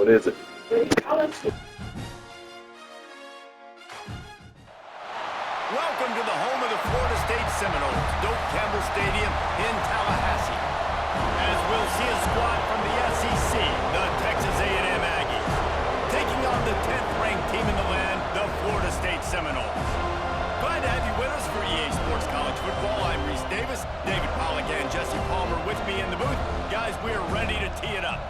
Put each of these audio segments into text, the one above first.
What is it? Welcome to the home of the Florida State Seminoles, Doak Campbell Stadium in Tallahassee. As we'll see a squad from the SEC, the Texas A&M Aggies, taking on the 10th-ranked team in the land, the Florida State Seminoles. Glad to have you with us for EA Sports College Football. I'm Reese Davis, David Pollack and Jesse Palmer with me in the booth. Guys, we are ready to tee it up.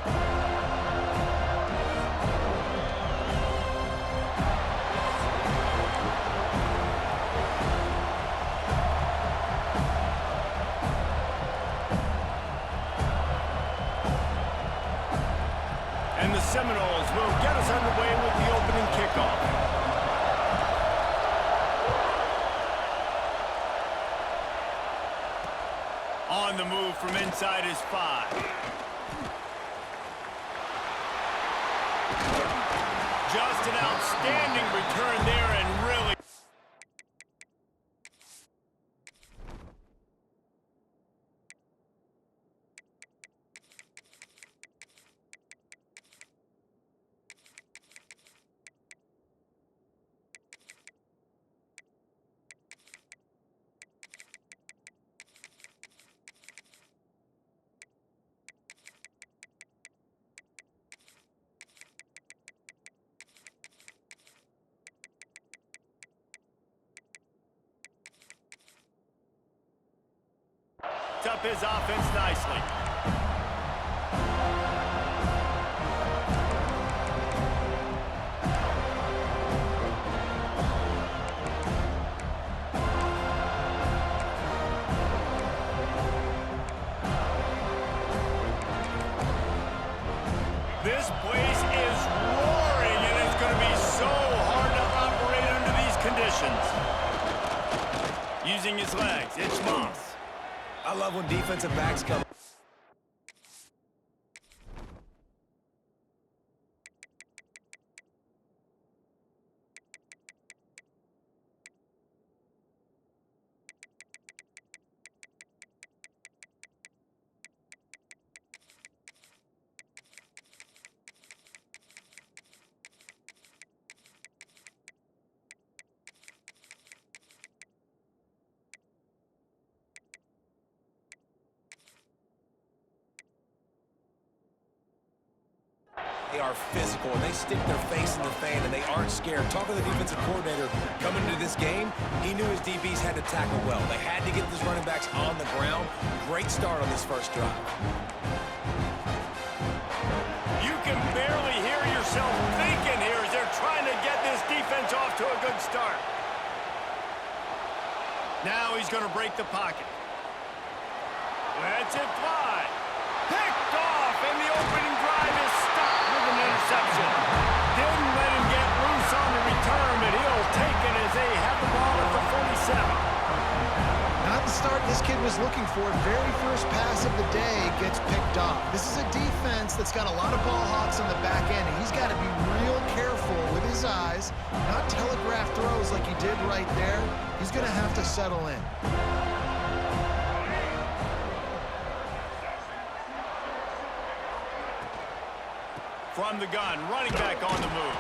And the Seminoles will get us underway with the opening kickoff. On the move from inside his 5. Just an outstanding return there and really... up his offense nicely. This place is roaring, and it's going to be so hard to operate under these conditions. Using his legs, it's Moss. I love when defensive backs come. They are physical, and they stick their face in the fan, and they aren't scared. Talk to the defensive coordinator coming into this game. He knew his DBs had to tackle well. They had to get these running backs on the ground. Great start on this first drive. You can barely hear yourself thinking here as they're trying to get this defense off to a good start. Now he's going to break the pocket. Lets it fly. Picked off, and the opening drive is stopped with an interception. Didn't let him get loose on the return, but he'll take it as they have the ball at the 47. Not the start this kid was looking for. Very first pass of the day gets picked off. This is a defense that's got a lot of ball hawks on the back end, and he's got to be real careful with his eyes, not telegraph throws like he did right there. He's going to have to settle in. From the gun, running back on the move.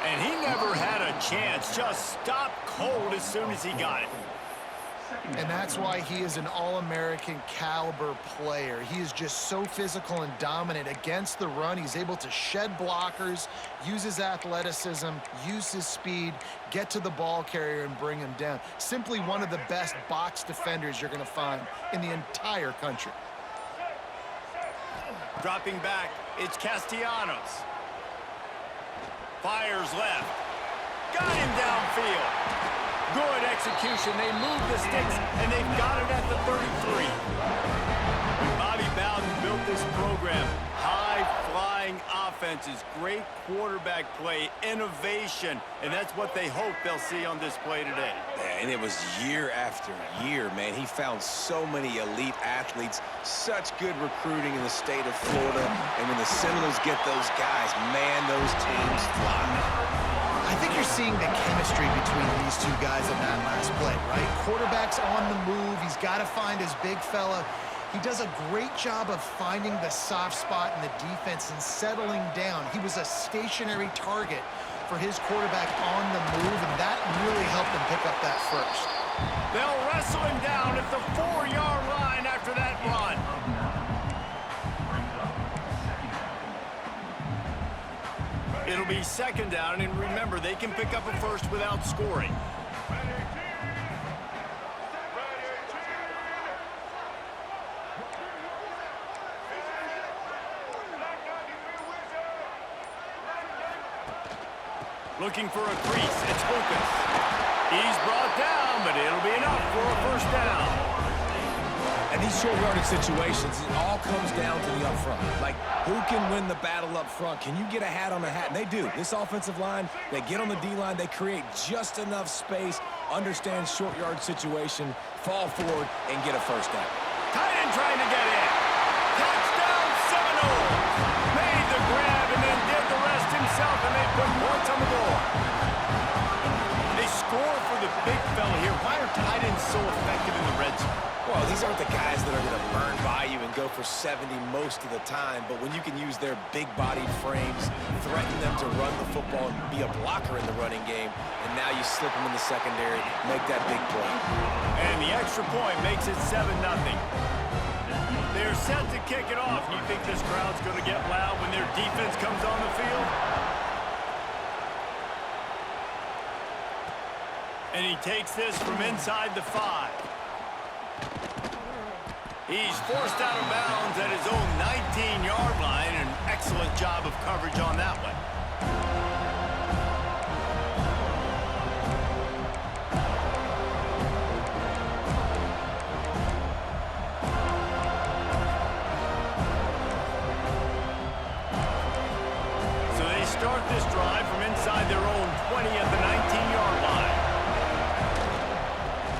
And he never had a chance, just stopped cold as soon as he got it. And that's why he is an All-American caliber player. He is just so physical and dominant against the run. He's able to shed blockers, use his athleticism, use his speed, get to the ball carrier and bring him down. Simply one of the best box defenders you're going to find in the entire country. Dropping back, it's Castellanos. Fires left. Got him downfield. Good execution. They move the sticks, and they've got it at the 33. When Bobby Bowden built this program, high-flying offenses, great quarterback play, innovation, and that's what they hope they'll see on display today. And it was year after year, man. He found so many elite athletes, such good recruiting in the state of Florida. And when the Seminoles get those guys, man, those teams fly. I think you're seeing the chemistry between these two guys in that last play, right? Quarterback's on the move. He's got to find his big fella. He does a great job of finding the soft spot in the defense and settling down. He was a stationary target for his quarterback on the move, and that really helped him pick up that first. They'll wrestle him down at the 4-yard line after that run. It'll be second down, and remember, they can pick up a first without scoring. Looking for a crease, it's Lucas. He's brought down, but it'll be enough for a first down. And these short yardage situations, it all comes down to the up front. Like, who can win the battle up front? Can you get a hat on a hat? And they do. This offensive line, they get on the D-line, they create just enough space, understand short yard situation, fall forward, and get a first down. Tight end trying to get in. Touchdown Seminoles. Made the grab and then did the rest himself, and they put points on the board. They score for the big fella here. Why are tight ends so effective in the red zone? Well, these aren't the guys that are going to burn by you and go for 70 most of the time, but when you can use their big-bodied frames, threaten them to run the football and be a blocker in the running game, and now you slip them in the secondary, make that big play. And the extra point makes it 7-0. They're set to kick it off. You think this crowd's going to get loud when their defense comes on the field? And he takes this from inside the 5. He's forced out of bounds at his own 19-yard line. An excellent job of coverage on that one. So they start this drive from inside their own 20 at the 19-yard line.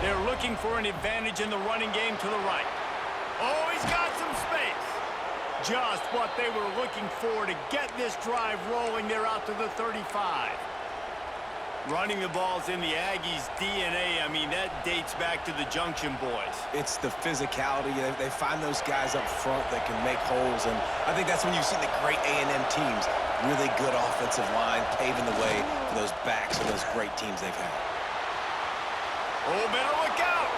They're looking for an advantage in the running game to the right. Oh, he's got some space. Just what they were looking for to get this drive rolling. They're out to the 35. Running the ball's in the Aggies' DNA. I mean, that dates back to the Junction Boys. It's the physicality. They find those guys up front that can make holes, and I think that's when you see the great A&M teams. Really good offensive line, paving the way for those backs of those great teams they've had. Oh, better look out.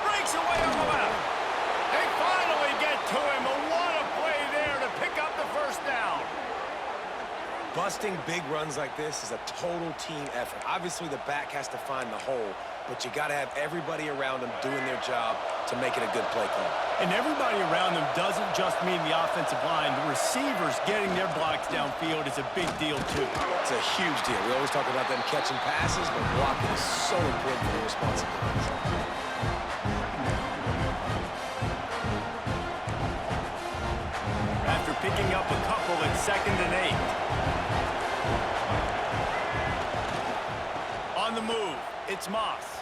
Breaks away on the left. They finally get to him. What a play there to pick up the first down. Busting big runs like this is a total team effort. Obviously, the back has to find the hole, but you got to have everybody around them doing their job to make it a good play call. And everybody around them doesn't just mean the offensive line. The receivers getting their blocks downfield is a big deal, too. It's a huge deal. We always talk about them catching passes, but blocking is so important for their responsibilities. After picking up a couple at 2nd and 8. On the move, it's Moss.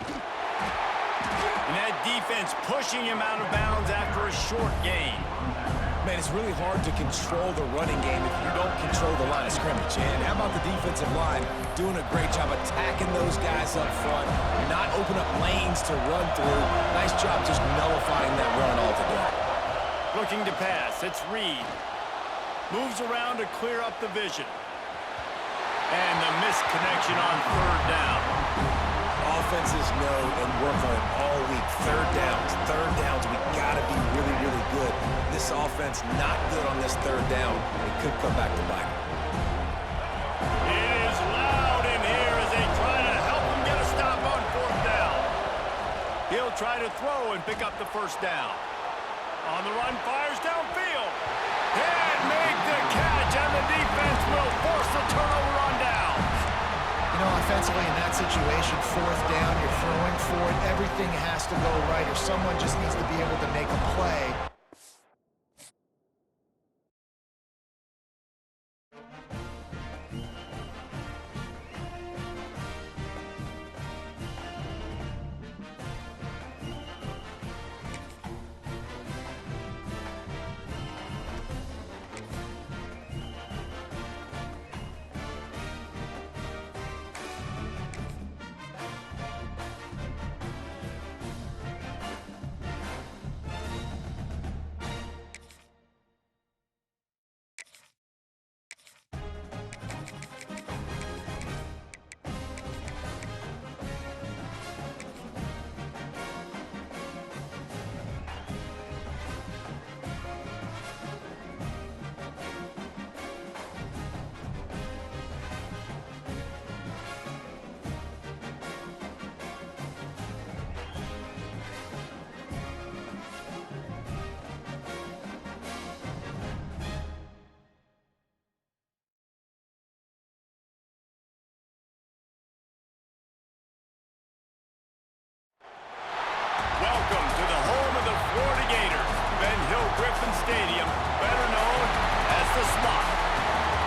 And that defense pushing him out of bounds after a short gain. Man, it's really hard to control the running game if you don't control the line of scrimmage. And how about the defensive line doing a great job attacking those guys up front, not open up lanes to run through. Nice job just nullifying that run altogether. Looking to pass, it's Reed. Moves around to clear up the vision. And the missed connection on 3rd down. Offenses know and work on it all week. Third downs, we gotta be really, really good. This offense not good on this 3rd down. It could come back to bite. It is loud in here as they try to help him get a stop on 4th down. He'll try to throw and pick up the first down. On the run, fires downfield. And make the catch, and the defense will force the turnover on downs. You know, offensively in that situation, 4th down, you're throwing for it. Everything has to go right, or someone just needs to be able to make a play. Griffin Stadium, better known as the Swamp,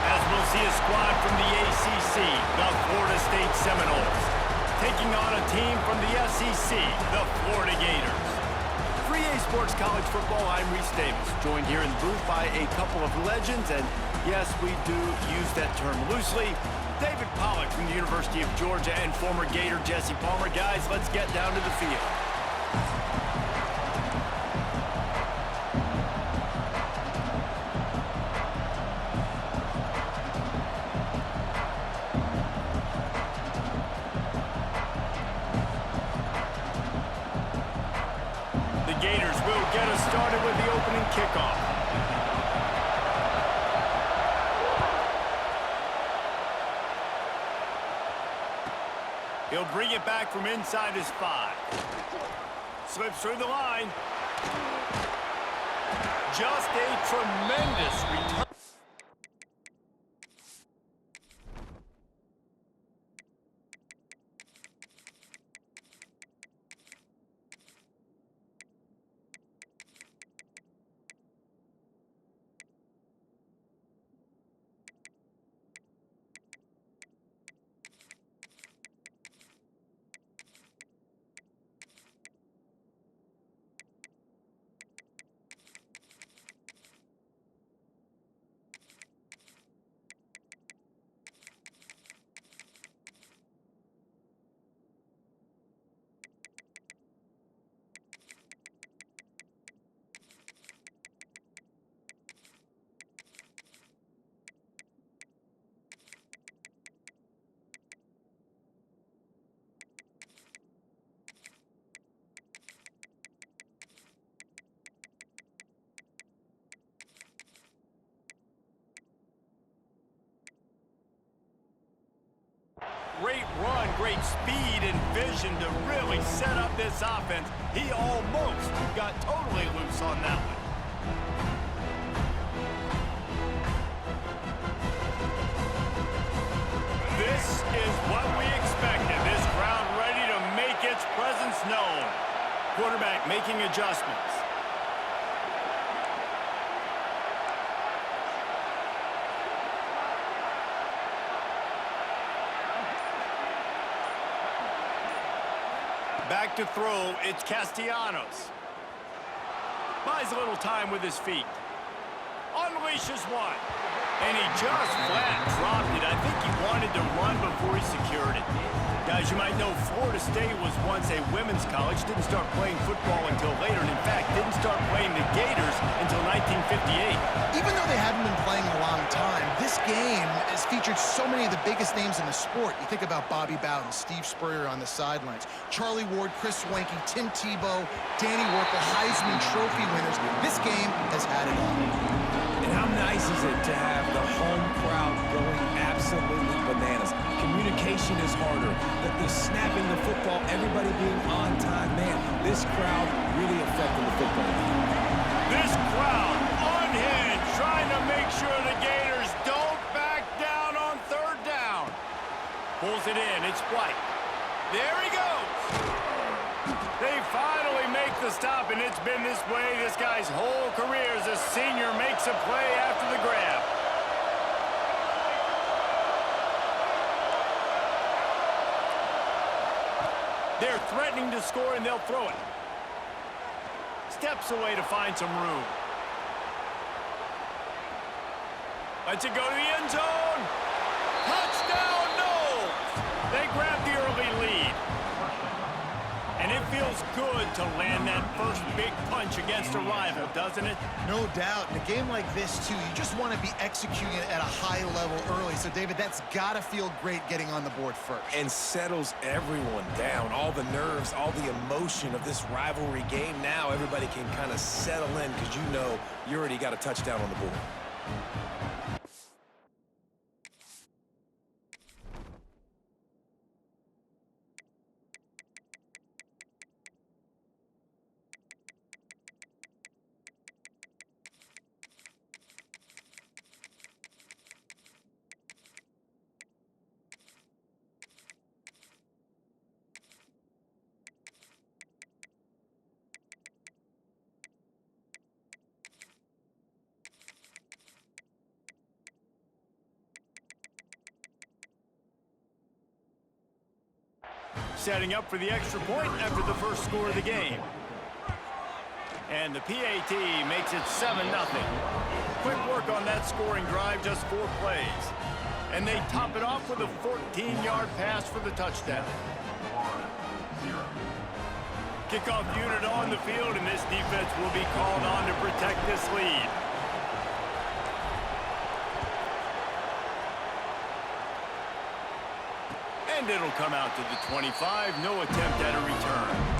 as we'll see a squad from the ACC, the Florida State Seminoles, taking on a team from the SEC, the Florida Gators. For EA Sports College Football, I'm Reese Davis, joined here in the booth by a couple of legends, and yes, we do use that term loosely. David Pollack from the University of Georgia and former Gator Jesse Palmer. Guys, let's get down to the field. The Gators will get us started with the opening kickoff. He'll bring it back from inside his 5. Slips through the line. Just a tremendous return. Great run, great speed and vision to really set up this offense. He almost got totally loose on that one. This is what we expected. This crowd ready to make its presence known. Quarterback making adjustments. Back to throw, it's Castellanos. Buys a little time with his feet. Unleashes one. And he just flat dropped it. I think he wanted to run before he secured it. Guys, you might know Florida State was once a women's college. Didn't start playing football until later. And in fact, didn't start playing the Gators until 1958. Even though they haven't been playing a long time, this game has featured so many of the biggest names in the sport. You think about Bobby Bowden, Steve Spurrier on the sidelines, Charlie Ward, Chris Swanky, Tim Tebow, Danny Werkel, Heisman Trophy winners. This game has had it all. And how nice is it to have the home crowd going absolutely bananas? Communication is harder. The snapping the football, everybody being on time. Man, this crowd really affecting the football game. This crowd unhinged, trying to make sure the Gators don't back down on 3rd down. Pulls it in, it's White. There he goes. They finally make the stop, and it's been this way this guy's whole career as a senior makes a play after the grab. They're threatening to score, and they'll throw it. Steps away to find some room. Lets it go to the end zone. Touchdown, Noles! They grab the early lead. And it feels good to land that first big punch against a rival, doesn't it? No doubt. In a game like this, too, you just want to be executing it at a high level early. So, David, that's got to feel great getting on the board first. And settles everyone down. All the nerves, all the emotion of this rivalry game. Now everybody can kind of settle in because you know you already got a touchdown on the board. Setting up for the extra point after the first score of the game. And the PAT makes it 7-0. Quick work on that scoring drive, just 4 plays. And they top it off with a 14-yard pass for the touchdown. Kickoff unit on the field, and this defense will be called on to protect this lead. And it'll come out to the 25. No attempt at a return.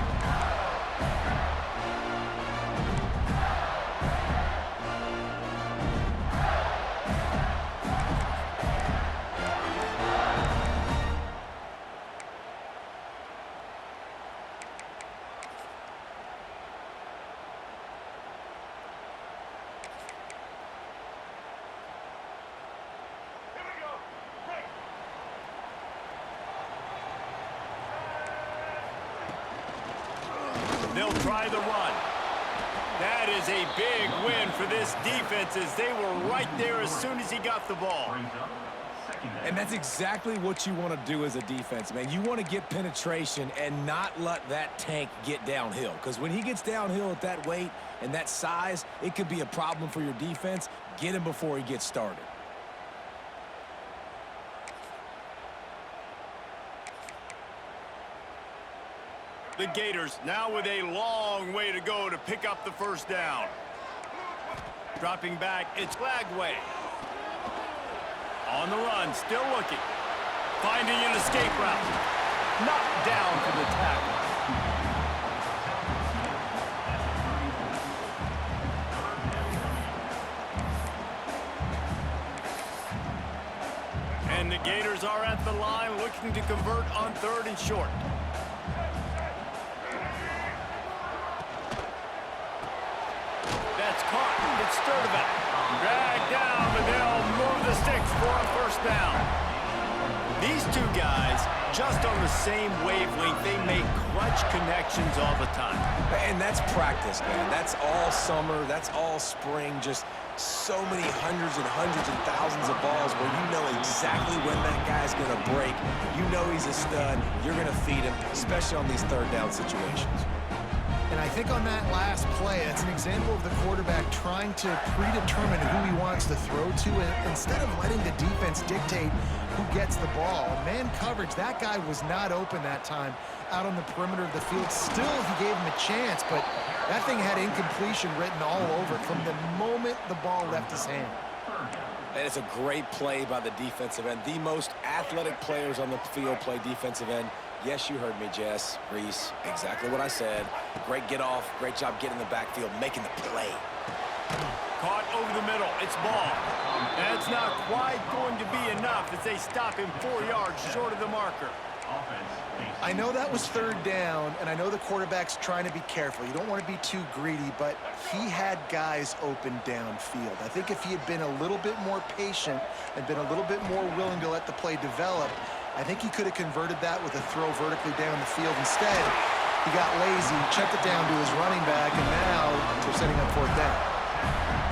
They'll try the run. That is a big win for this defense as they were right there as soon as he got the ball. And that's exactly what you want to do as a defense, man. You want to get penetration and not let that tank get downhill. Because when he gets downhill at that weight and that size, it could be a problem for your defense. Get him before he gets started. The Gators now with a long way to go to pick up the first down. Dropping back, it's Lagway. On the run, still looking. Finding an escape route. Knocked down for the tackle. And the Gators are at the line looking to convert on 3rd and short. That's caught. It's Sturdivant. Dragged down, but they'll move the sticks for a first down. These two guys, just on the same wavelength, they make clutch connections all the time. And that's practice, man. That's all summer. That's all spring. Just so many hundreds and thousands of balls where you know exactly when that guy's going to break. You know he's a stud. You're going to feed him, especially on these 3rd down situations. And I think on that last play, it's an example of the quarterback trying to predetermine who he wants to throw to, and instead of letting the defense dictate who gets the ball. Man coverage, that guy was not open that time out on the perimeter of the field. Still, he gave him a chance, but that thing had incompletion written all over it from the moment the ball left his hand. And it's a great play by the defensive end. The most athletic players on the field play defensive end. Yes, you heard me, Jess, Reese. Exactly what I said. Great get off. Great job getting in the backfield, making the play. Caught over the middle. It's ball. That's not quite going to be enough as they stop him 4 yards short of the marker. I know that was 3rd down, and I know the quarterback's trying to be careful. You don't want to be too greedy, but he had guys open downfield. I think if he had been a little bit more patient and been a little bit more willing to let the play develop, I think he could have converted that with a throw vertically down the field. Instead, he got lazy, checked it down to his running back, and now they're setting up 4th down.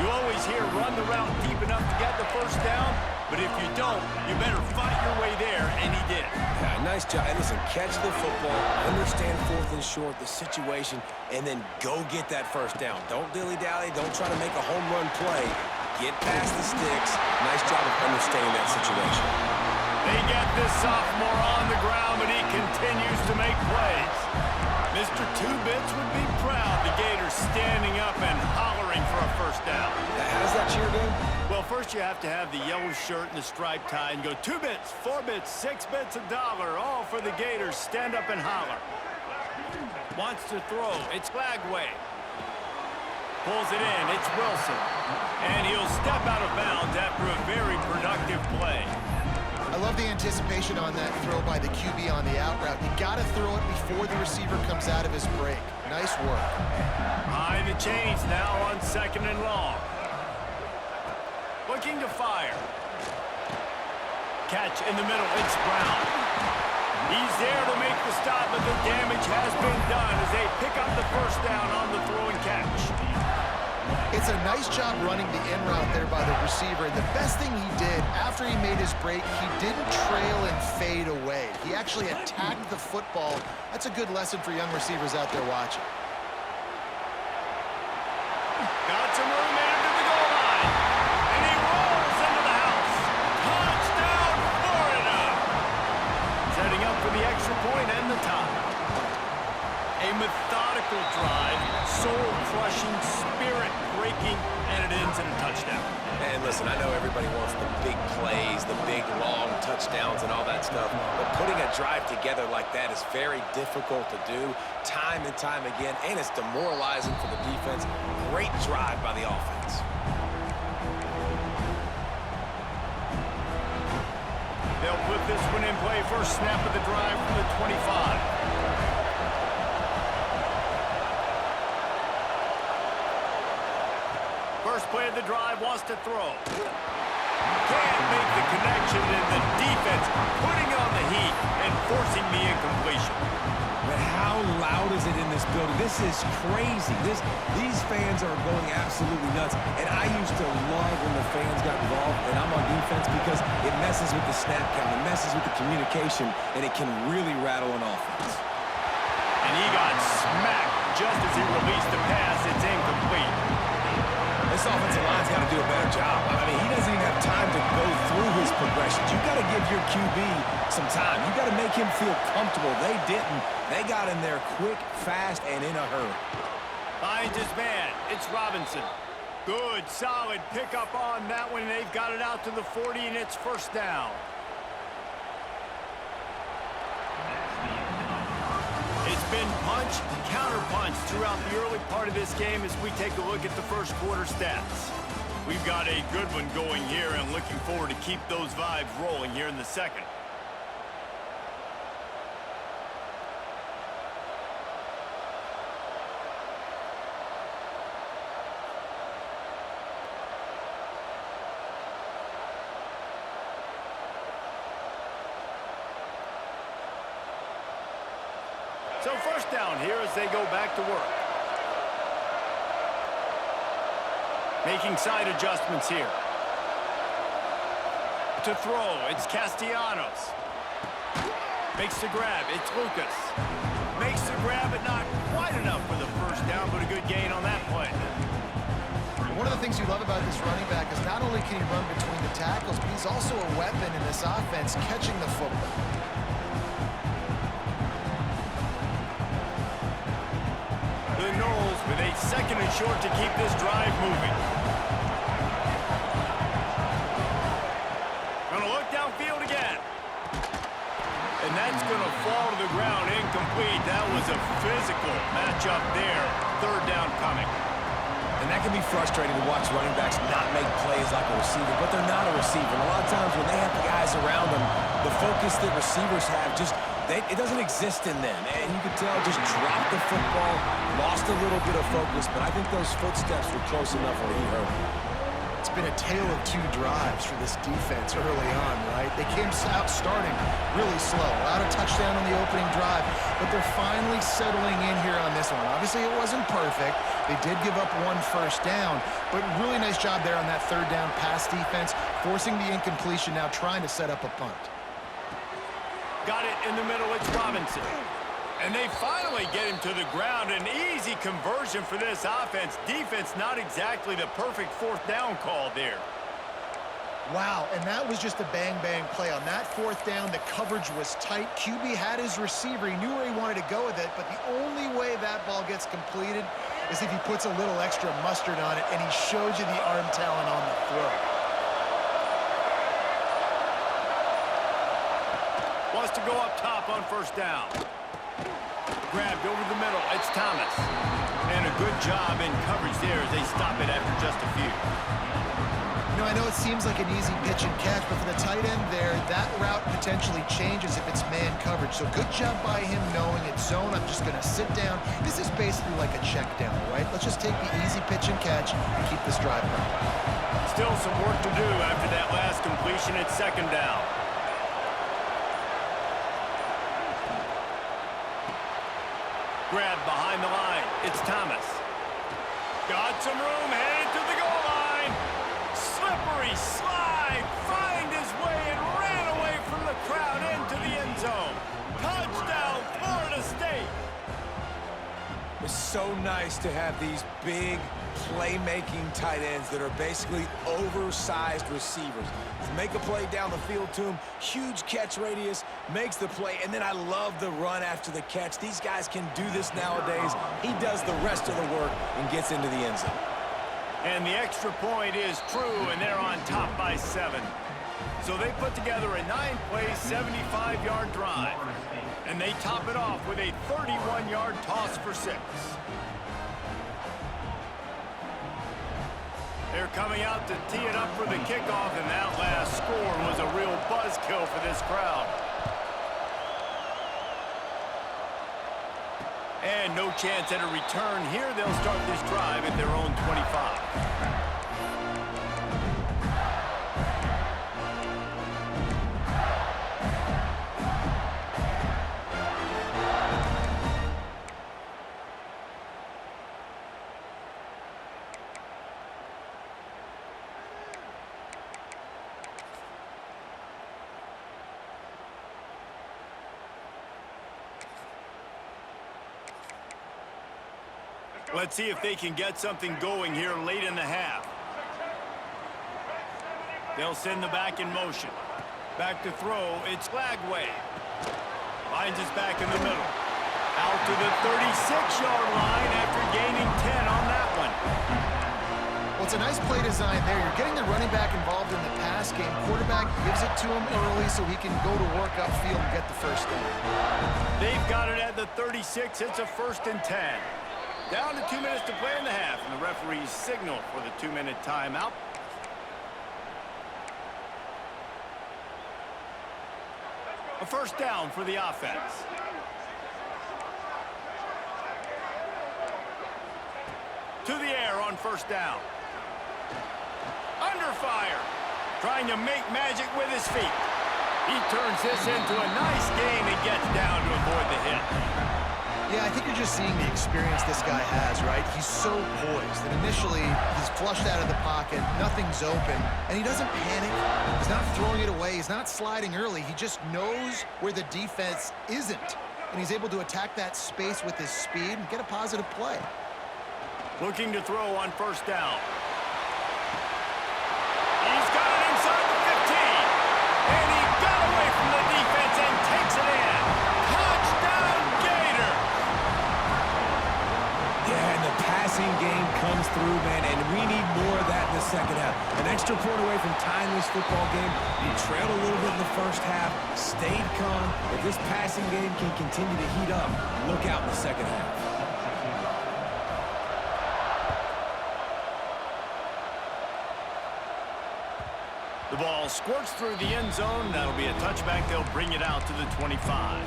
You always hear run the route deep enough to get the first down, but if you don't, you better fight your way there, and he did. Yeah, nice job. And listen, catch the football, understand 4th and short, the situation, and then go get that first down. Don't dilly-dally. Don't try to make a home run play. Get past the sticks. Nice job of understanding that situation. They get this sophomore on the ground, but he continues to make plays. Mr. Two Bits would be proud. The Gators standing up and hollering for a first down. How does that cheer go? Well, first you have to have the yellow shirt and the striped tie and go 2 bits, 4 bits, 6 bits, $1, all for the Gators. Stand up and holler. Wants to throw. It's Lagway. Pulls it in. It's Wilson. And he'll step out of bounds after a very productive play. I love the anticipation on that throw by the QB on the out route. You got to throw it before the receiver comes out of his break. Nice work. High the chains now on 2nd and long. Looking to fire. Catch in the middle. It's Brown. He's there to make the stop, but the damage has been done as they pick up the first down on the throw and catch. It's a nice job running the in route there by the receiver. And the best thing he did after he made his break, he didn't trail and fade away. He actually attacked the football. That's a good lesson for young receivers out there watching. Got some room into the goal line. And he rolls into the house. Touchdown, Florida! Setting up for the extra point and the tie. A methodical drive, soul-crushing, spirit-breaking, and it ends in a touchdown. And listen, I know everybody wants the big plays, the big, long touchdowns and all that stuff, but putting a drive together like that is very difficult to do time and time again, and it's demoralizing for the defense. Great drive by the offense. They'll put this one in play. First snap of the drive from the 25. First play of the drive, wants to throw. Can't make the connection, and the defense putting on the heat and forcing the incompletion. But how loud is it in this building? This is crazy. These fans are going absolutely nuts. And I used to love when the fans got involved, and I'm on defense because it messes with the snap count, it messes with the communication, and it can really rattle an offense. And he got smacked just as he released the pass. It's incomplete. This offensive line's got to do a better job. I mean, he doesn't even have time to go through his progressions. You got to give your QB some time. You got to make him feel comfortable. They didn't. They got in there quick, fast, and in a hurry. Finds his man. It's Robinson. Good, solid pickup on that one. They've got it out to the 40, and it's first down. It's been punch, counter-punch throughout the early part of this game as we take a look at the first quarter stats. We've got a good one going here and looking forward to keep those vibes rolling here in the second. So first down here as they go back to work. Making side adjustments here. To throw, it's Castellanos. Makes the grab, it's Lucas. Makes the grab, but not quite enough for the first down, but a good gain on that play. One of the things you love about this running back is not only can he run between the tackles, but he's also a weapon in this offense catching the football. The Knowles with a second and short to keep this drive moving. Gonna look downfield again. And that's gonna fall to the ground incomplete. That was a physical matchup there. Third down coming. And that can be frustrating to watch running backs not make plays like a receiver, but they're not a receiver. And a lot of times when they have the guys around them, the focus that receivers have it doesn't exist in them. And you can tell just dropped the football, lost a little bit of focus, but I think those footsteps were close enough where he hurt him. It's been a tale of two drives for this defense early on, right? They came out starting really slow. Allowed a touchdown on the opening drive, but they're finally settling in here on this one. Obviously, it wasn't perfect. They did give up one first down, but really nice job there on that third down pass defense, forcing the incompletion, now trying to set up a punt. Got it in the middle, it's Robinson. And they finally get him to the ground. An easy conversion for this offense. Defense not exactly the perfect fourth down call there. Wow, and that was just a bang-bang play. On that fourth down, the coverage was tight. QB had his receiver. He knew where he wanted to go with it, but the only way that ball gets completed is if he puts a little extra mustard on it, and he showed you the arm talent on the throw. Wants to go up top on first down. Grabbed over the middle. It's Thomas. And a good job in coverage there as they stop it after just a few. You know, I know it seems like an easy pitch and catch, but for the tight end there, that route potentially changes if it's man coverage. So good job by him knowing it's zone. I'm just going to sit down. This is basically like a check down, right? Let's just take the easy pitch and catch and keep this drive going. Still some work to do after that last completion. It's second down. Grab behind the line. It's Thomas. Got some room, headed to the goal line. Slippery slide, find his way and ran away from the crowd into the end zone. Touchdown, Florida State. It's so nice to have these big, playmaking tight ends that are basically oversized receivers. Make a play down the field to him, huge catch radius, makes the play, and then I love the run after the catch. These guys can do this nowadays. He does the rest of the work and gets into the end zone. And the extra point is true, and they're on top by 7. So they put together a 9-play, 75-yard drive. And they top it off with a 31-yard toss for 6. They're coming out to tee it up for the kickoff, and that last score was a real buzzkill for this crowd. And no chance at a return here. They'll start this drive at their own 25. Let's see if they can get something going here late in the half. They'll send the back in motion. Back to throw, it's Lagway. Finds his back in the middle. Out to the 36-yard line after gaining 10 on that one. Well, it's a nice play design there. You're getting the running back involved in the pass game. Quarterback gives it to him early so he can go to work upfield and get the first down. They've got it at the 36. It's a 1st and 10. Down to 2 minutes to play in the half, and the referees signal for the 2-minute timeout. A 1st down for the offense. To the air on 1st down. Under fire. Trying to make magic with his feet. He turns this into a nice gain and gets down to avoid the hit. Yeah, I think you're just seeing the experience this guy has, right? He's so poised that initially he's flushed out of the pocket, nothing's open, and he doesn't panic. He's not throwing it away. He's not sliding early. He just knows where the defense isn't, and he's able to attack that space with his speed and get a positive play. Looking to throw on 1st down. He's got it inside the 15, and he got away from the defense and takes it in. Touchdown, Gator! Yeah, and the passing game comes through, man, and we need more of that in the second half. An extra point away from tying this football game. You trailed a little bit in the first half, stayed calm. If this passing game can continue to heat up, look out in the second half. The ball squirts through the end zone. That'll be a touchback. They'll bring it out to the 25.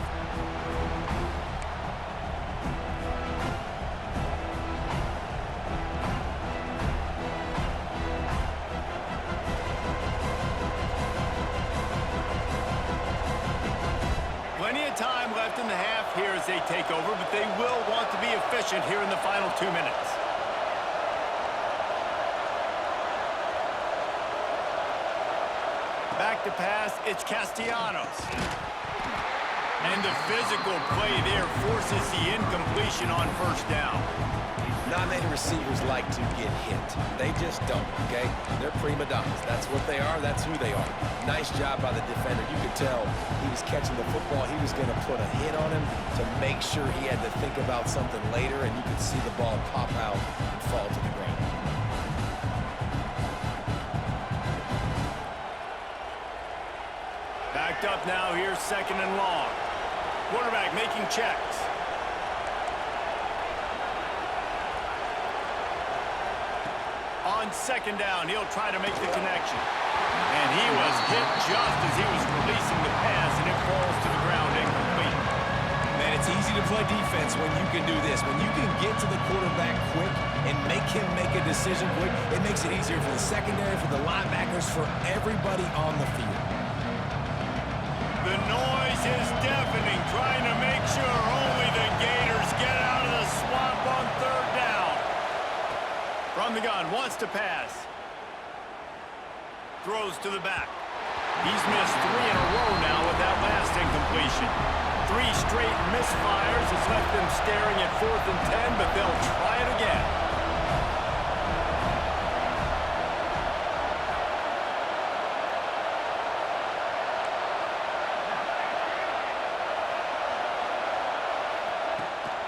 Plenty of time left in the half here as they take over, but they will want to be efficient here in the final 2 minutes. Back to pass, it's Castellanos. And the physical play there forces the incompletion on 1st down. Not many receivers like to get hit. They just don't, okay? They're prima donnas. That's what they are. That's who they are. Nice job by the defender. You could tell he was catching the football. He was going to put a hit on him to make sure he had to think about something later, and you could see the ball pop out and fall to the ground. Backed up now, here's 2nd and long. Quarterback making checks. On 2nd down, he'll try to make the connection. And he was hit just as he was releasing the pass, and it falls to the ground incomplete. Man, it's easy to play defense when you can do this. When you can get to the quarterback quick and make him make a decision quick, it makes it easier for the secondary, for the linebackers, for everybody on the field. The noise is deafening, trying to make sure only the Gators get out of the swamp on 3rd down. the gun, wants to pass. Throws to the back. He's missed 3 in a row now with that last incompletion. 3 straight misfires has left them staring at 4th and 10, but they'll try it again.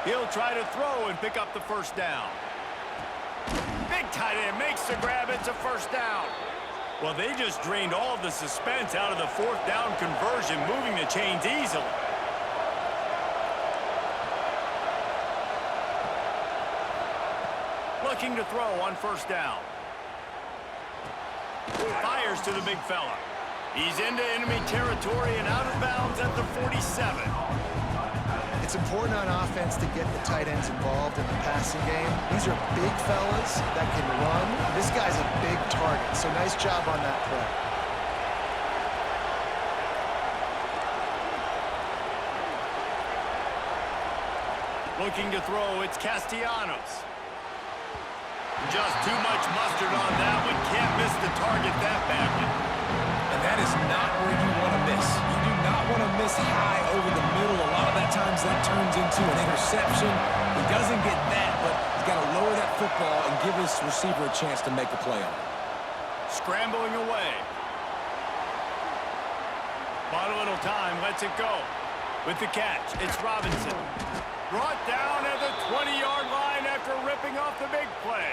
He'll try to throw and pick up the first down. Big tight end makes the grab. It's a first down. Well, they just drained all the suspense out of the 4th down conversion, moving the chains easily. Looking to throw on first down. Fires to the big fella. He's into enemy territory and out of bounds at the 47. It's important on offense to get the tight ends involved in the passing game. These are big fellas that can run. This guy's a big target, so nice job on that play. Looking to throw, it's Castellanos. Just too much mustard on that one. Can't miss the target that badly. And that is not where you want to miss. You do not want to miss high over the middle. A lot of that times that turns into an interception. He doesn't get that, but he's got to lower that football and give his receiver a chance to make a play on it. Scrambling away. Bought a little time, lets it go. With the catch, it's Robinson. Brought down at the 20-yard line after ripping off the big play.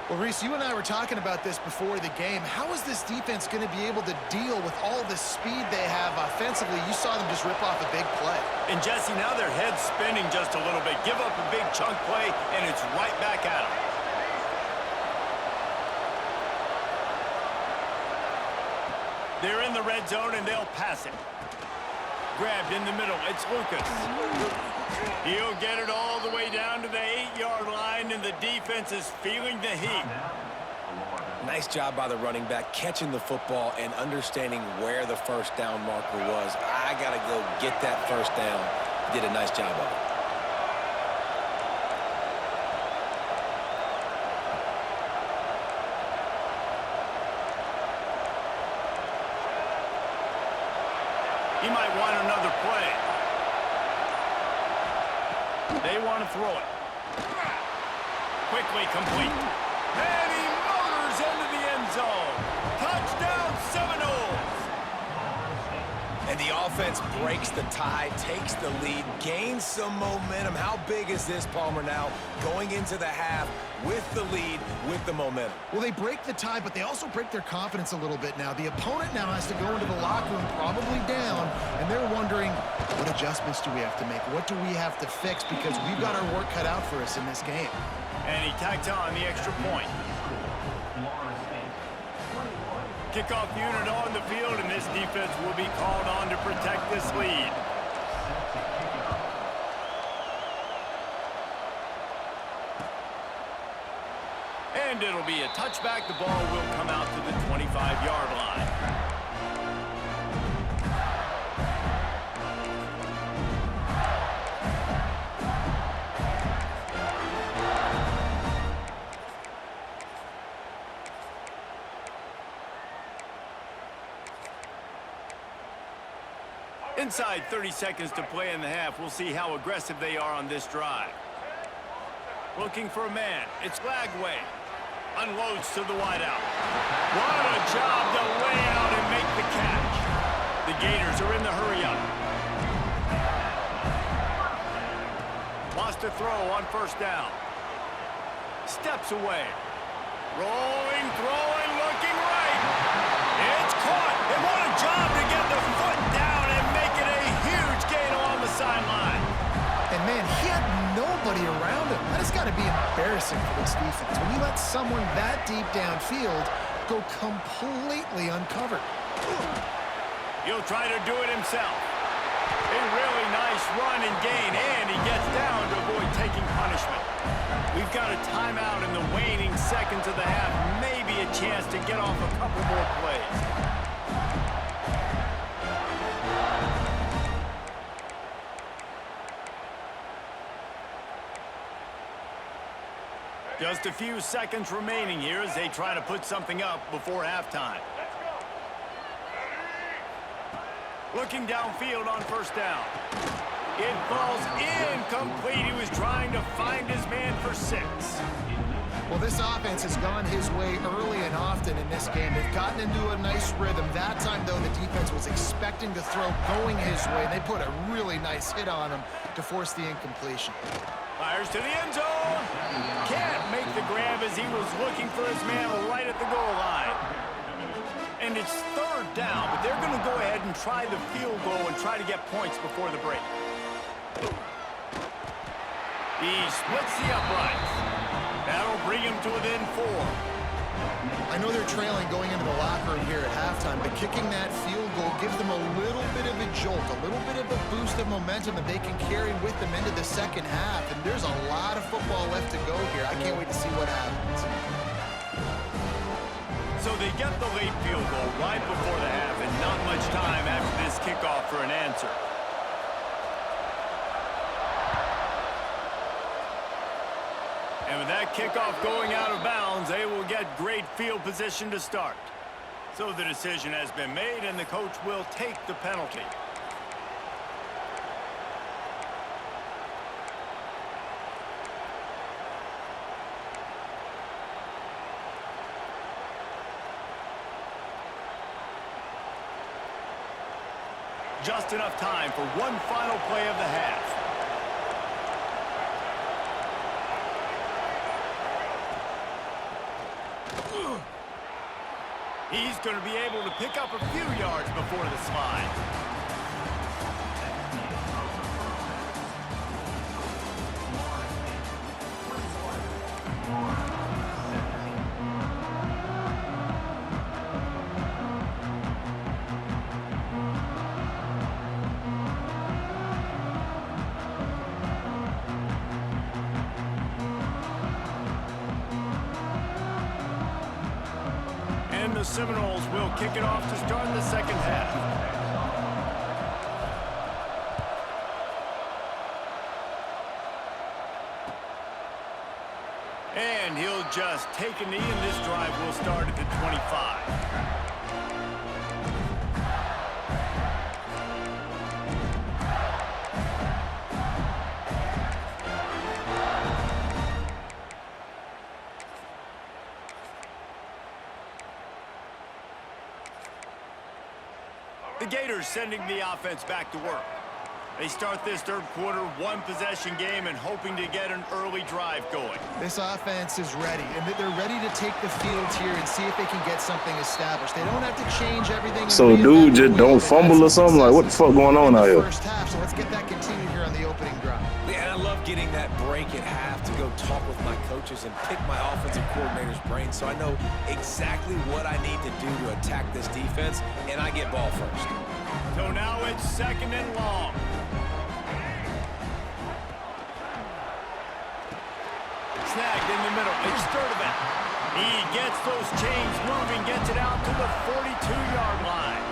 Well, Reese, you and I were talking about this before the game. How is this defense going to be able to deal with all the speed they have offensively? You saw them just rip off a big play. And, Jesse, now their head's spinning just a little bit. Give up a big chunk play, and it's right back at them. They're in the red zone, and they'll pass it. Grabbed in the middle. It's Lucas. He'll get it all the way down to the 8-yard line, and the defense is feeling the heat. Nice job by the running back, catching the football and understanding where the first down marker was. I got to go get that first down. Did a nice job of it. He might want another play. They want to throw it. Quickly complete. And he motors into the end zone. Touchdown Seminoles. And the offense breaks the tie, takes the lead, gains some momentum. How big is this, Palmer, now going into the half with the lead, with the momentum? Well, they break the tie, but they also break their confidence a little bit now. The opponent now has to go into the locker room probably down, and they're wondering, what adjustments do we have to make? What do we have to fix? Because we've got our work cut out for us in this game. And he tacked on the extra point. Kickoff unit on the field, and this defense will be called on to protect this lead. And it'll be a touchback. The ball will come out to the 25-yard line. Inside 30 seconds to play in the half. We'll see how aggressive they are on this drive. Looking for a man. It's Lagway. Unloads to the wideout. What a job to lay out and make the catch. The Gators are in the hurry-up. Wants to throw on first down. Steps away. Rolling, throwing, looking right. It's caught. And what a job to get the foot down and make it a huge gain along the sideline. And, man, he had nobody around him. That has got to be embarrassing for this defense. When you let someone that deep downfield go completely uncovered. He'll try to do it himself. A really nice run and gain, and he gets down to avoid taking punishment. We've got a timeout in the waning seconds of the half. Maybe a chance to get off a couple more plays. Just a few seconds remaining here as they try to put something up before halftime. Looking downfield on first down. It falls incomplete. He was trying to find his man for 6. Well, this offense has gone his way early and often in this game. They've gotten into a nice rhythm. That time, though, the defense was expecting to throw going his way. They put a really nice hit on him to force the incompletion. Fires to the end zone. Can't make the grab as he was looking for his man right at the goal line. And it's third down, but they're going to go ahead and try the field goal and try to get points before the break. He splits the uprights. That'll bring him to within 4. I know they're trailing going into the locker room here at halftime, but kicking that field goal gives them a little bit of a jolt, a little bit of a boost of momentum that they can carry with them into the second half. And there's a lot of football left to go here. I can't wait to see what happens. So they get the late field goal right before the half, and not much time after this kickoff for an answer. And with that kickoff going out of bounds, they will get great field position to start. So the decision has been made, and the coach will take the penalty. Just enough time for one final play of the half. He's going to be able to pick up a few yards before the slide. The Seminoles will kick it off to start the second half. And he'll just take a knee, and this drive will start at the 25. The Gators sending the offense back to work. They start this third quarter one-possession game and hoping to get an early drive going. This offense is ready, and they're ready to take the field here and see if they can get something established. They don't have to change everything. So dude just don't fumble or something? Like, what the fuck going on out here? First half, so let's get that continued here on the opening drive. Yeah, and I love getting that break at half to go talk with my coaches and pick my offensive coordinator's brain so I know exactly what I need to do to attack this defense, and I get ball first. So now it's second and long. Snagged in the middle. It's Sturdivant. He gets those chains moving, gets it out to the 42-yard line.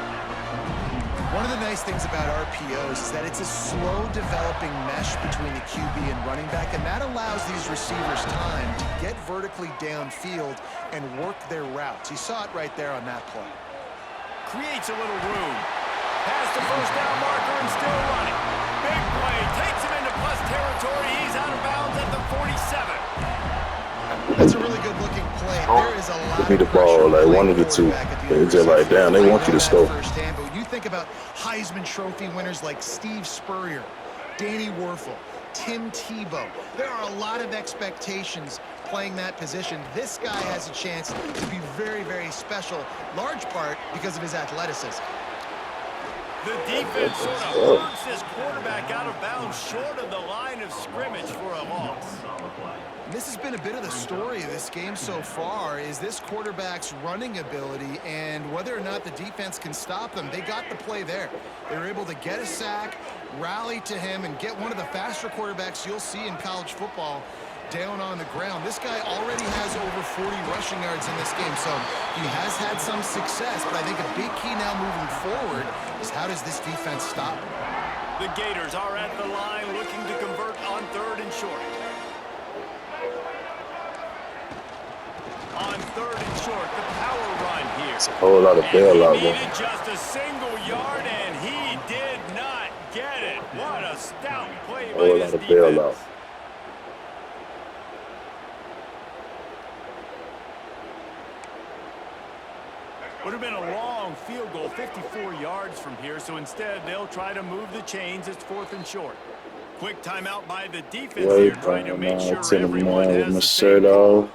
One of the nice things about RPOs is that it's a slow developing mesh between the QB and running back, and that allows these receivers time to get vertically downfield and work their routes. You saw it right there on that play. Creates a little room. Past the first down marker and still running. Big play. Takes him into plus territory. He's out of bounds at the 47. That's a really good looking play. There is a lot Give me the ball, like one of the two. It's just like, damn, they want you to score. But you think about Heisman Trophy winners like Steve Spurrier, Danny Werfel, Tim Tebow. There are a lot of expectations playing that position. This guy has a chance to be very, very special, large part because of his athleticism. The defense sort of hurts this quarterback out of bounds short of the line of scrimmage for a loss. This has been a bit of the story of this game so far, is this quarterback's running ability and whether or not the defense can stop them. They got the play there. They were able to get a sack, rally to him, and get one of the faster quarterbacks you'll see in college football down on the ground. This guy already has over 40 rushing yards in this game, so he has had some success, but I think a big key now moving forward is how does this defense stop him? The Gators are at the line looking to convert on third and short. on 3rd and short. The power run here. It's a whole lot of And bailout, he bro. needed just a single yard, and he did not get it. What a stout play A by whole this lot of bailout. defense. Would have been a long field goal, 54 yards from here, so instead they'll try to move the chains. It's 4th and short. Quick timeout by the defense Way here, trying to make sure to the everyone man with has my the shirt same call. off.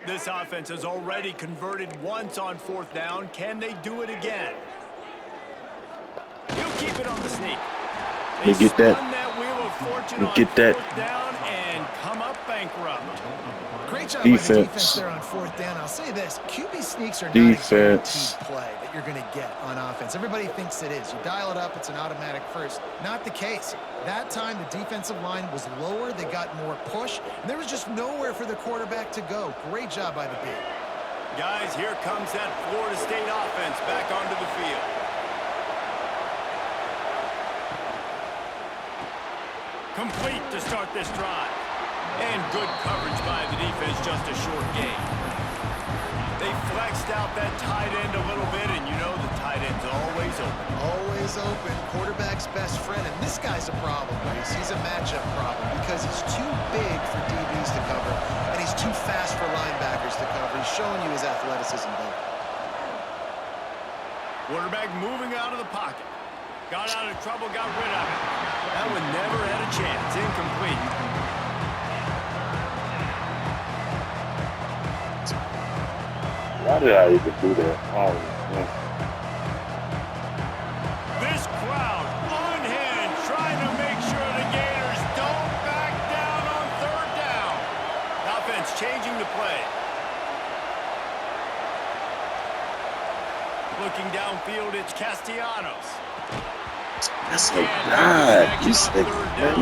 This offense has already converted once on 4th down. Can they do it again? He'll keep it on the sneak. They You get that? spun that wheel of fortune You on get that? 4th down and come up bankrupt. Great job by the Defense. defense there on 4th down. I'll say this, QB sneaks are not Defense. a guaranteed play that you're going to get on offense. Everybody thinks it is. You dial it up, it's an automatic first. Not the case. That time, the defensive line was lower. They got more push, and there was just nowhere for the quarterback to go. Great job by the B. Guys, here comes that Florida State offense back onto the field. Complete to start this drive. And good coverage by the defense, just a short gain. They flexed out that tight end a little bit, and you know the tight end's always open. Always open. Quarterback's best friend, and this guy's a problem, Reese. He's a matchup problem because he's too big for DBs to cover, and he's too fast for linebackers to cover. He's showing you his athleticism, though. Quarterback moving out of the pocket. Got out of trouble, got rid of it. That one never had a chance. Incomplete. Why did I even do that? Oh, man. This crowd on hand trying to make sure the Gators don't back down on 3rd down. Offense changing the play. Looking downfield, it's Castellanos. That's so bad. You say, man,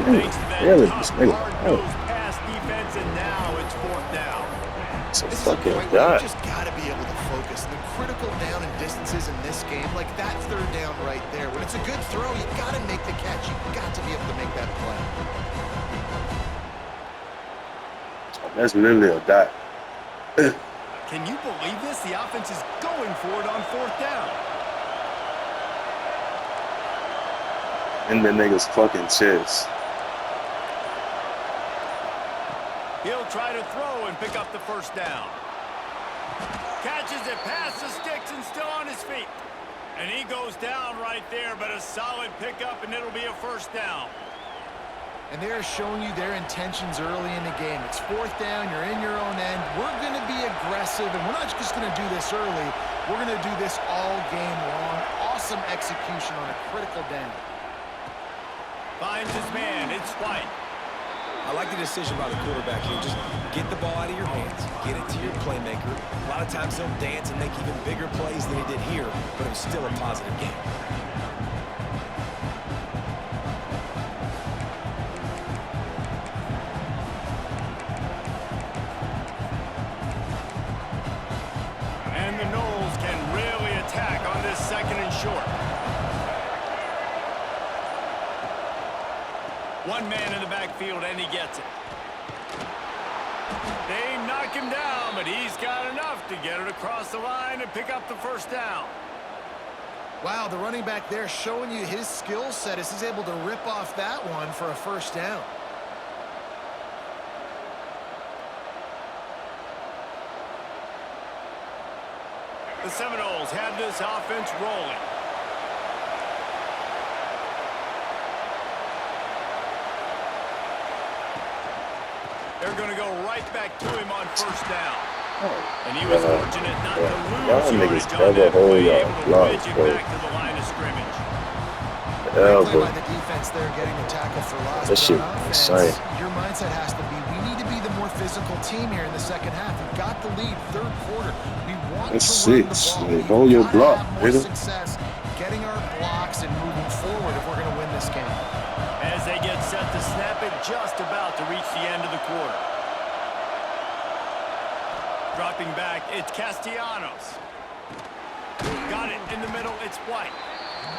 really, this nigga, oh, Pass defense, and now it's 4th down. it's a This is a fucking point where you guy. just got to be able to focus. The critical down and distances in this game, like that 3rd down right there. When it's a good throw, you got to make the catch. You got to be able to make that play. That's literally a dot. Can you believe this? The offense is going for it on 4th down. In the nigga's fucking chest. He'll try to throw and pick up the 1st down. Catches it past the sticks and still on his feet. And he goes down right there, but a solid pickup, and it'll be a 1st down. And they're showing you their intentions early in the game. It's 4th down. You're in your own end. We're going to be aggressive, and we're not just going to do this early. We're going to do this all game long. Awesome execution on a critical down. Finds his man. It's White. I like the decision by the quarterback here. Just get the ball out of your hands. Get it to your playmaker. A lot of times they'll dance and make even bigger plays than he did here, but it was still a positive game. And the Noles can really attack on this 2nd and short. One man in the backfield, and he gets it. They knock him down, but he's got enough to get it across the line and pick up the 1st down. Wow, the running back there showing you his skill set as he's able to rip off that one for a 1st down. The Seminoles have this offense rolling. They're going to go right back to him on 1st down. And he was fortunate not to lose Y'all yardage niggas on never that hold play, y'all able to blocks, wedge it bro. back to the line of scrimmage. Great play Ever. by the defense there, getting the tackle for loss. That But shit on offense, insane. your mindset has to be, we need to be the more physical team here in the 2nd half. We've got the lead, 3rd quarter. We want That's to run the six. ball. Yeah, We've hold your gotta block, have more nigga. success getting our blocks and moving forward if we're going to win this game. As they get set to snap it, just about to reach the end of the quarter. dropping back. It's Castellanos. Got it in the middle. It's White.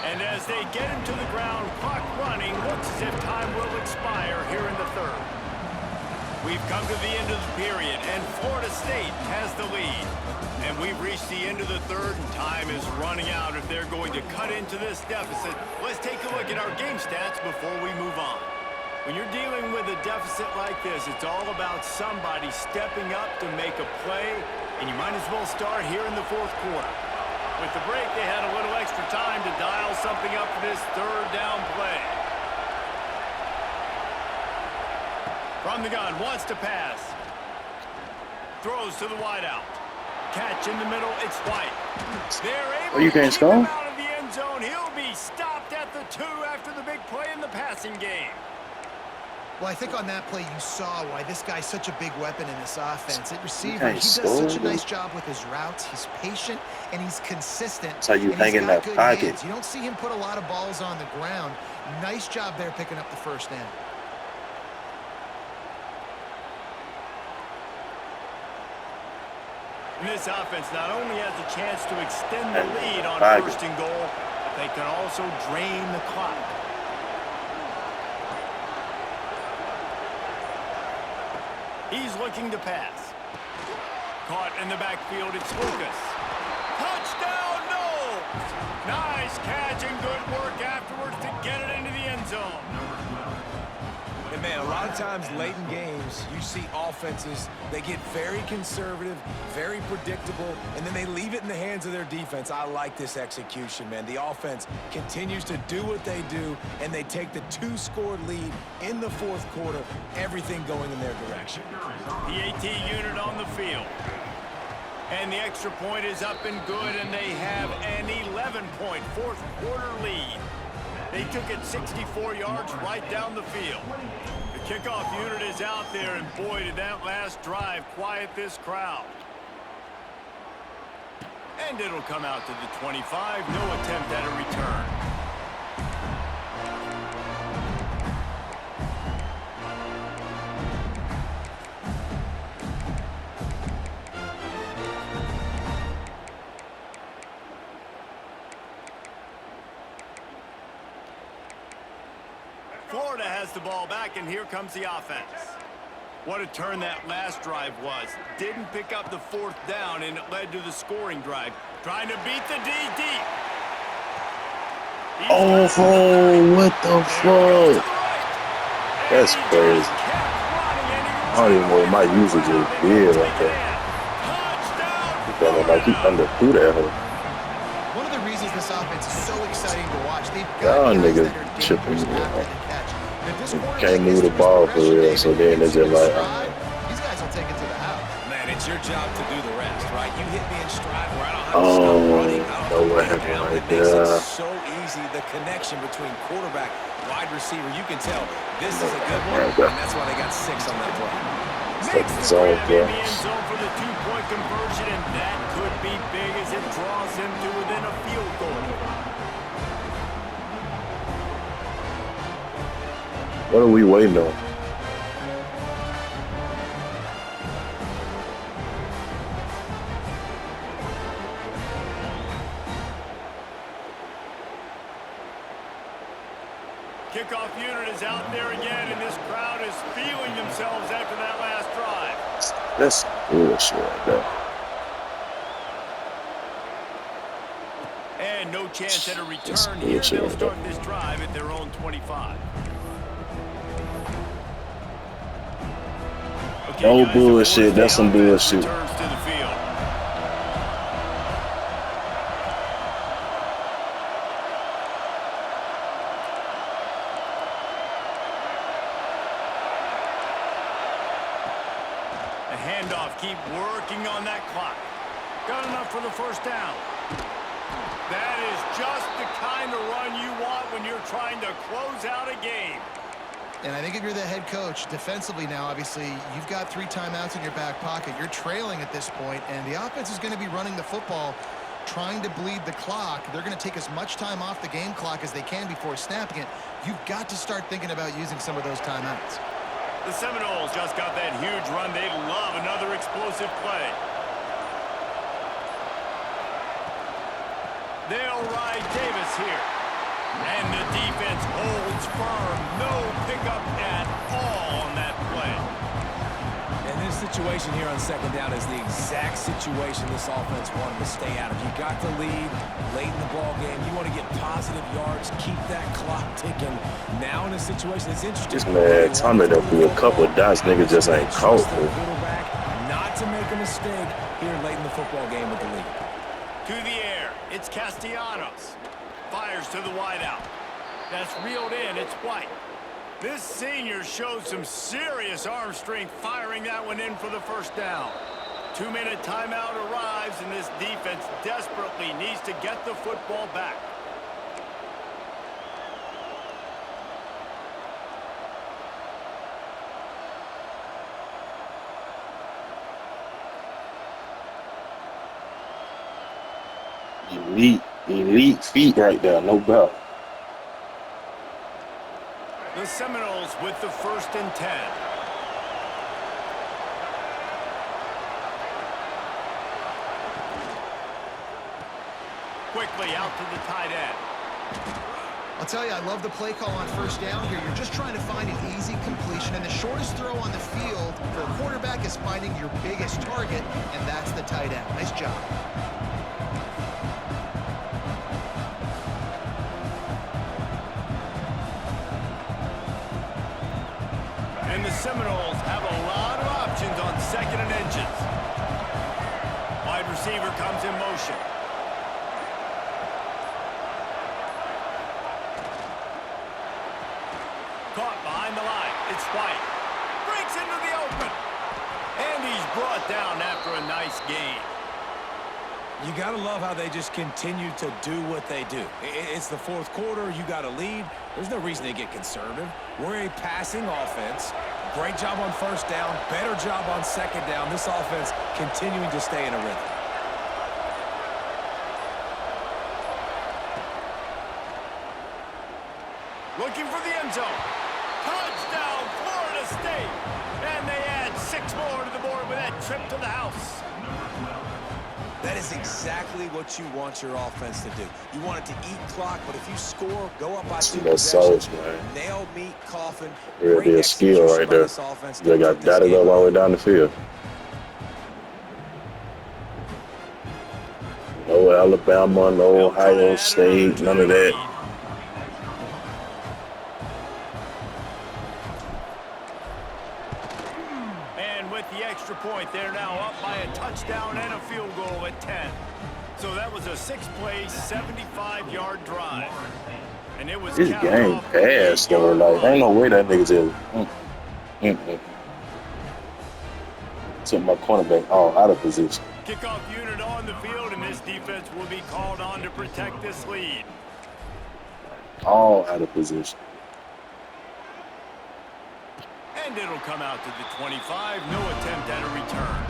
And as they get him to the ground, clock running, looks as if time will expire here in the third. We've come to the end of the period, and Florida State has the lead. And we've reached the end of the third, and time is running out if they're going to cut into this deficit. Let's take a look at our game stats before we move on. When you're dealing with a deficit like this, it's all about somebody stepping up to make a play, and you might as well start here in the fourth quarter. With the break, they had a little extra time to dial something up for this third down play. From the gun, wants to pass. Throws to the wideout. Catch in the middle, it's White. They're able to keep him out of the end zone. He'll be stopped at the 2 after the big play in the passing game. Well, I think on that play you saw why this guy's such a big weapon in this offense. At receiver, he does such a nice job with his routes. He's patient, and he's consistent. That's how you hang in that pocket. You don't see him put a lot of balls on the ground. Nice job there picking up the first down. And this offense not only has a chance to extend the lead on first and goal, but they can also drain the clock. He's looking to pass. Caught in the backfield, it's Lucas. Touchdown, no! Nice catch and good work afterwards to get it into the end zone. And man, a lot of times late in games, you see offenses, they get very conservative, very predictable, and then they leave it in the hands of their defense. I like this execution, man. The offense continues to do what they do, and they take the 2-score lead in the fourth quarter, everything going in their direction. The AT unit on the field. And the extra point is up and good, and they have an 11-point fourth quarter lead. They took it 64 yards right down the field. The kickoff unit is out there, and boy, did that last drive quiet this crowd. And it'll come out to the 25. No attempt at a return. Florida has the ball back, and here comes the offense. What a turn that last drive was. Didn't pick up the fourth down, and it led to the scoring drive. Trying to beat the D deep. Oh, what the fuck? That's crazy. I don't even know what my usage is weird like that. Like he underthrew that hole. One of the reasons this offense is so exciting to watch, they've Y'all got niggas chipping me out. Can't move the ball for real, so then they just like, these guys will take it to the house. Man, it's your job to do the rest, right? You hit me in stride where I don't have to stop running. I don't know what happened right there. It makes it so easy, the connection between quarterback, wide receiver. You can tell this is a good one, and that's why they got 6 on that play. Makes the grab in the end zone for the 2-point conversion, and that could be big as it draws him to within a field goal. What are we waiting on? Kickoff unit is out there again, and this crowd is feeling themselves after that last drive. That's bullshit right there. And no chance at a return here. They'll start this drive at their own 25. Okay, No guys, bullshit. That's some bullshit. returns to the field. The handoff, keep working on that clock. Got enough for the first down. That is just the kind of run you want when you're trying to close out a game. And I think if you're the head coach, defensively now, obviously, you've got 3 timeouts in your back pocket. You're trailing at this point, and the offense is going to be running the football, trying to bleed the clock. They're going to take as much time off the game clock as they can before snapping it. You've got to start thinking about using some of those timeouts. The Seminoles just got that huge run. They love another explosive play. They'll ride Davis here. And the defense holds firm. No pickup at all on that play. And this situation here on second down is the exact situation this offense wanted to stay out of. You got the lead late in the ball game. You want to get positive yards, keep that clock ticking. Now in a situation that's interesting. This man Tommy done threw a couple of dots, niggas just ain't caught me. Not to make a mistake here late in the football game with the lead. To the air, it's Castellanos. Fires to the wideout. That's reeled in, it's White. This senior showed some serious arm strength firing that one in for the first down. 2-minute timeout arrives, and this defense desperately needs to get the football back. Elite feet right there, no doubt. The Seminoles with the 1st and 10. Quickly out to the tight end. I'll tell you, I love the play call on first down here. You're just trying to find an easy completion, and the shortest throw on the field for a quarterback is finding your biggest target, and that's the tight end. Nice job. And the Seminoles have a lot of options on 2nd and inches. Wide receiver comes in motion. Caught behind the line. It's White. Breaks into the open. And he's brought down after a nice gain. You got to love how they just continue to do what they do. It's the 4th quarter. You got a lead. There's no reason to get conservative. We're a passing offense. Great job on first down. Better job on second down. This offense continuing to stay in a rhythm. Looking for the end zone. Touchdown, Florida State. And they add 6 more to the board with that trip to the house. That is exactly what you want your offense to do. You want it to eat clock, but if you score, go up by 2 possessions. Nail meat, coffin. Really a skill right there. They got dotted up all the way down the field. No Alabama, no Ohio State, none of that. Extra point. They're now up by a touchdown and a field goal at 10. So that was a 6-play, 75-yard drive. And it was this game passed though. Like, ain't no way that nigga's took my cornerback all out of position. Kickoff unit on the field, and this defense will be called on to protect this lead. All out of position. And it'll come out to the 25. No attempt at a return.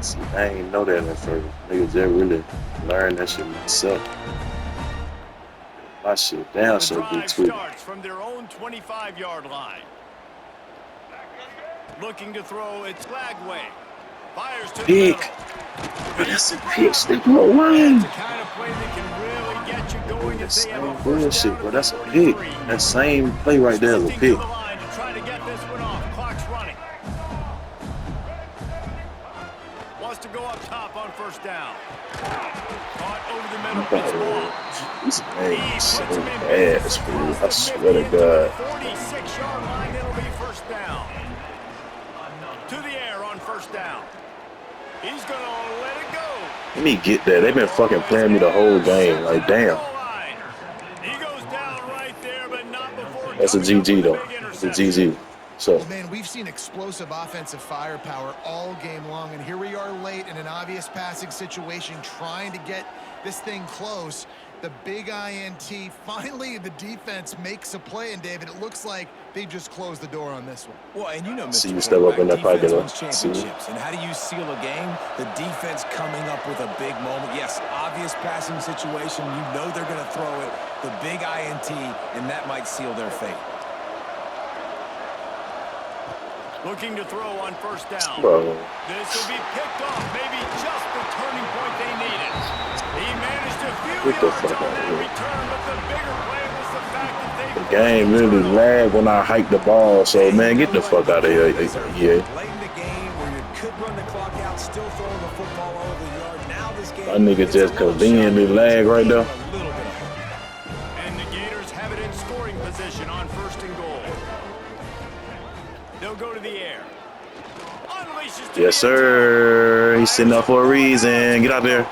See, I ain't know that at first. Niggas just really learned that shit myself. My shit down so good too. Starts from their own 25-yard line. Looking to throw, it's Lagway. Fires to the middle. But that's a pick, stick no line. That's the kind of play that can really get you going if they have a first bullshit, down. bro. That's a pick. That same play right there is a pick. Try to get this one off. Clock's running. Wants to go up top on first down. Caught over the middle. This man is so ass, fool. I swear to God. 46-yard line. It'll be first down. To the air on first down. He's gonna let it go. Let me get that. They've been fucking playing me the whole game. Like, damn. He goes down right there, but not before. That's a GG though. It's a GG. So, well, man, we've seen explosive offensive firepower all game long, and here we are late in an obvious passing situation trying to get this thing close. The big INT, finally the defense makes a play, and David, it looks like they just closed the door on this one. Well, and you know, see you step up in that pocket. Championships. And how do you seal a game? The defense coming up with a big moment. Yes, obvious passing situation. You know they're going to throw it. The big INT, and that might seal their fate. Looking to throw on first down. Bro. This will be picked off. Maybe just the turning point they needed. He managed a few Get the yards fuck on out of that here. return, but the bigger play was the fact that they The game literally lagged when I hiked the ball. So, man, get the fuck out of here. Yeah. Late in the game where you could run the clock out, still throwing the football all over the yard. Now this game, My nigga just conveniently lag right there. a little bit of hope. And the Gators have it in scoring position on first and goal. They'll go to the air. Unleashes to Yes, the end sir. He's sitting up for a reason. Get out there. zone.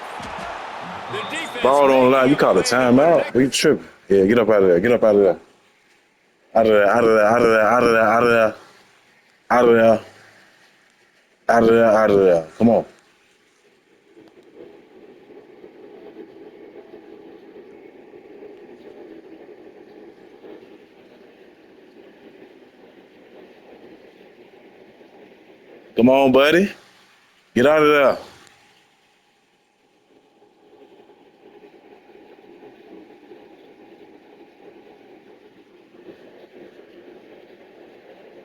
The defense Ball don't lie. You making call a a play timeout. We tripping. Yeah, get up out of there. Get up out of there. Out of there. Out of there. Out of there. Out of there. Out of there. Out of there. Out of there. Out of there. Come on. Come on, buddy. Get out of there.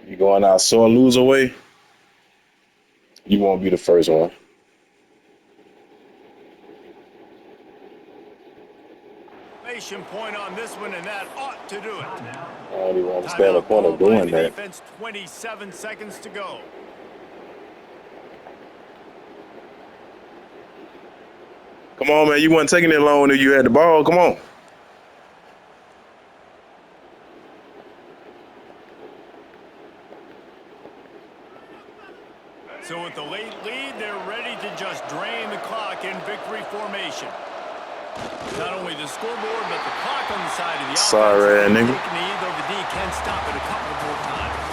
You going out sore loser way? You won't be the first one. Exclamation point on this one, and that ought to do it. I don't even understand the Timeout point of called by doing the that. defense, 27 seconds to go. Come on, man. You wasn't taking it long if you had the ball. Come on. So with the late lead, they're ready to just drain the clock in victory formation. Not only the scoreboard, but the clock on the side of the Sorry, offense. nigga. Taking the lead, though the D can stop it a couple more times.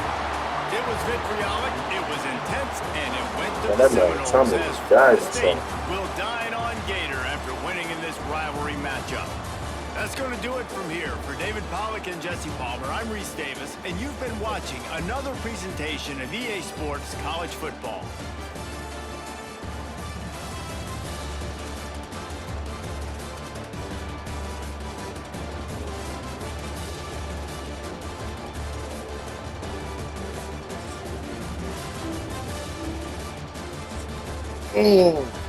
It was vitriolic, it was intense, and it went to Man, the that man Seminoles Thomas as died Florida or State something. will dine on Gator after winning in this rivalry matchup. That's going to do it from here. For David Pollack and Jesse Palmer, I'm Reese Davis, and you've been watching another presentation of EA Sports College Football. Mm.